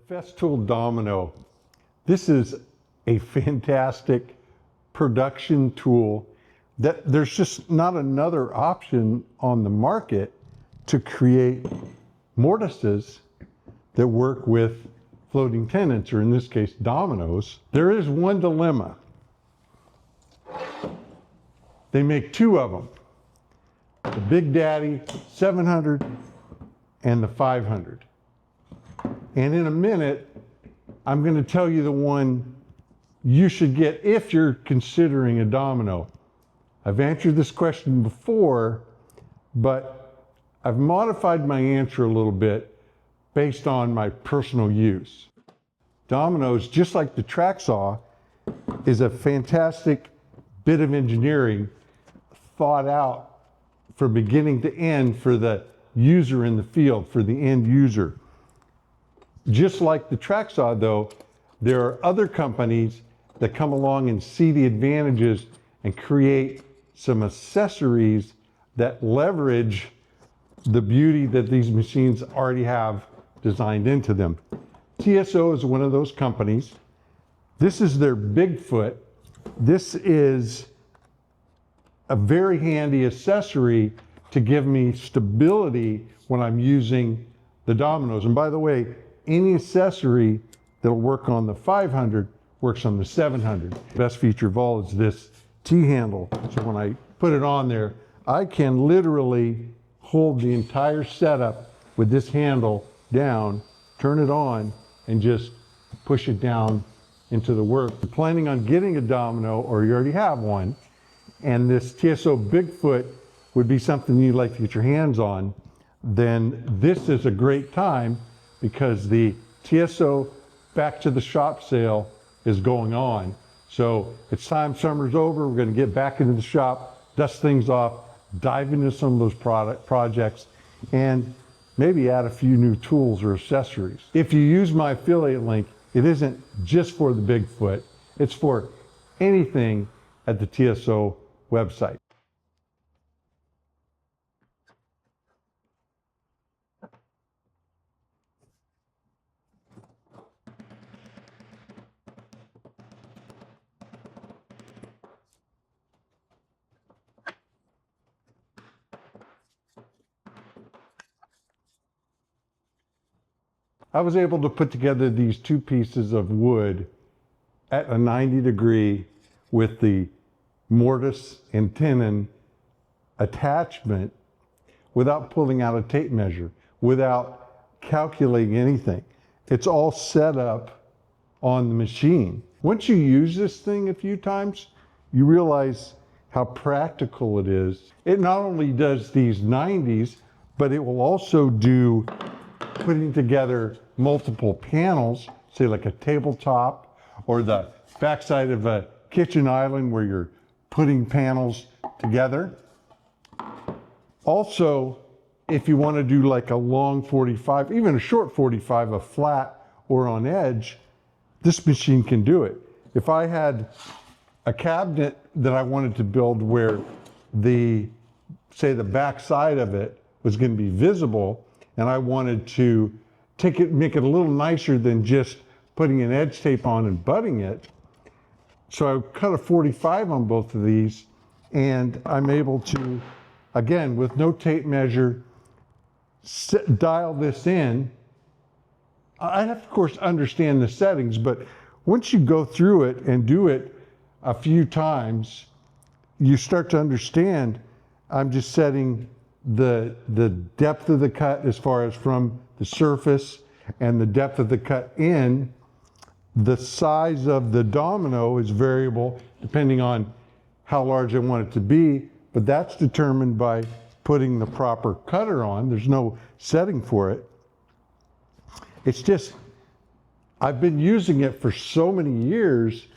Festool Domino. This is a fantastic production tool that there's just not another option on the market to create mortises that work with floating tenants, or in this case, dominoes. There is one dilemma. They make two of them, the Big Daddy 700 and the 500. And in a minute, I'm going to tell you the one you should get if you're considering a domino. I've answered this question before, but I've modified my answer a little bit based on my personal use. Dominoes, just like the track saw, is a fantastic bit of engineering thought out from beginning to end for the user in the field, for the end user. Just like the track saw though, there are other companies that come along and see the advantages and create some accessories that leverage the beauty that these machines already have designed into them. TSO is one of those companies. This is their Bigfoot. This is a very handy accessory to give me stability when I'm using the dominoes. And by the way, any accessory that'll work on the 500 works on the 700. The best feature of all is this T-handle. So when I put it on there, I can literally hold the entire setup with this handle down, turn it on, and just push it down into the work. If you're planning on getting a domino, or you already have one, and this TSO Bigfoot would be something you'd like to get your hands on, then this is a great time, because the TSO Back to the Shop sale is going on. So it's time summer's over, we're going to get back into the shop, dust things off, dive into some of those projects, and maybe add a few new tools or accessories. If you use my affiliate link, it isn't just for the Bigfoot, it's for anything at the TSO website. I was able to put together these two pieces of wood at a 90 degree with the mortise and tenon attachment without pulling out a tape measure, without calculating anything. It's all set up on the machine. Once you use this thing a few times, you realize how practical it is. It not only does these 90s, but it will also do putting together multiple panels, say like a tabletop or the backside of a kitchen island where you're putting panels together. Also, if you want to do like a long 45, even a short 45, a flat or on edge, this machine can do it. If I had a cabinet that I wanted to build where the, say the backside of it was going to be visible, and I wanted to take it, make it a little nicer than just putting an edge tape on and butting it. So I cut a 45 on both of these, and I'm able to, again, with no tape measure, dial this in. I have to, of course, understand the settings, but once you go through it and do it a few times, you start to understand I'm just setting the depth of the cut as far as from the surface, and the depth of the cut in. The size of the domino is variable depending on how large I want it to be, but that's determined by putting the proper cutter on. There's no setting for it. It's just, I've been using it for so many years,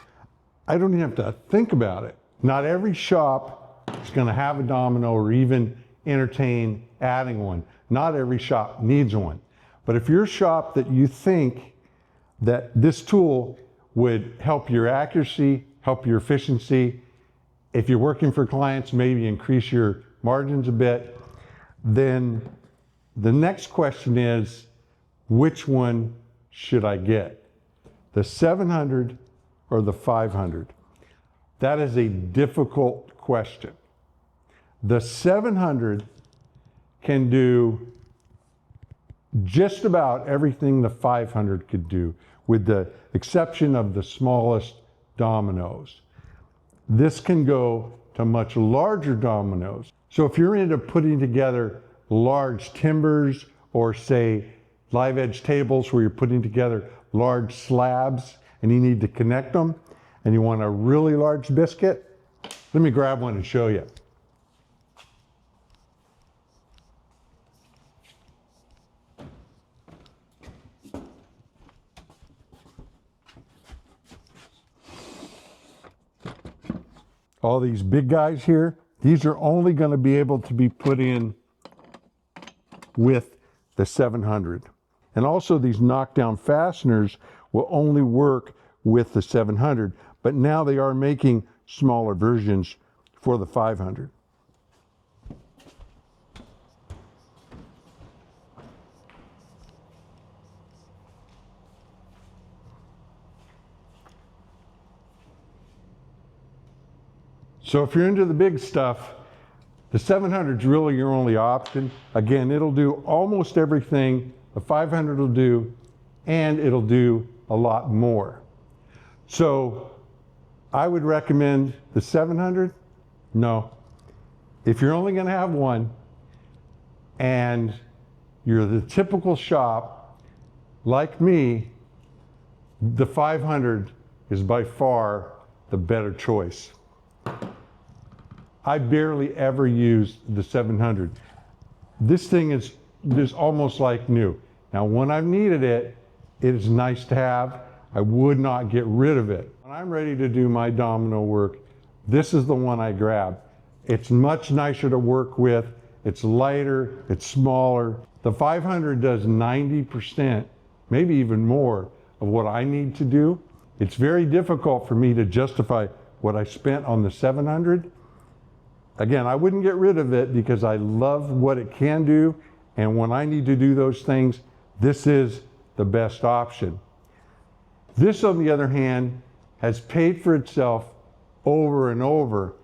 I don't even have to think about it. Not every shop is going to have a domino or even entertain adding one. Not every shop needs one. But if you're a shop that you think that this tool would help your accuracy, help your efficiency, if you're working for clients, maybe increase your margins a bit, then the next question is, which one should I get? The 700 or the 500? That is a difficult question. The 700 can do just about everything the 500 could do, with the exception of the smallest dominoes. This can go to much larger dominoes. So if you're into putting together large timbers, or say live edge tables where you're putting together large slabs and you need to connect them and you want a really large biscuit, let me grab one and show you. All these big guys here, these are only going to be able to be put in with the 700. And also these knockdown fasteners will only work with the 700, but now they are making smaller versions for the 500. So if you're into the big stuff, the 700 is really your only option. Again, it'll do almost everything the 500 will do, and it'll do a lot more. So I would recommend the 700? No. If you're only gonna have one, and you're the typical shop, like me, the 500 is by far the better choice. I barely ever use the 700. This thing is almost like new. Now, when I've needed it, it is nice to have. I would not get rid of it. When I'm ready to do my domino work, this is the one I grab. It's much nicer to work with. It's lighter, it's smaller. The 500 does 90%, maybe even more, of what I need to do. It's very difficult for me to justify what I spent on the 700. Again, I wouldn't get rid of it because I love what it can do, and when I need to do those things, this is the best option. This, on the other hand, has paid for itself over and over,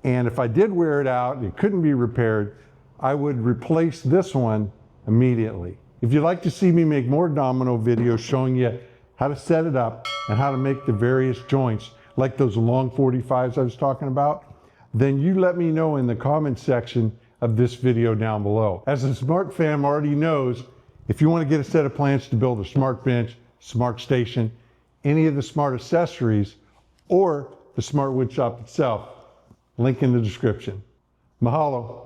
and if I did wear it out and it couldn't be repaired, I would replace this one immediately. If you'd like to see me make more domino videos showing you how to set it up and how to make the various joints, like those long 45s I was talking about, then you let me know in the comment section of this video down below. As the Smart fam already knows, if you want to get a set of plans to build a smart bench, smart station, any of the smart accessories, or the smart wood shop itself, link in the description. Mahalo.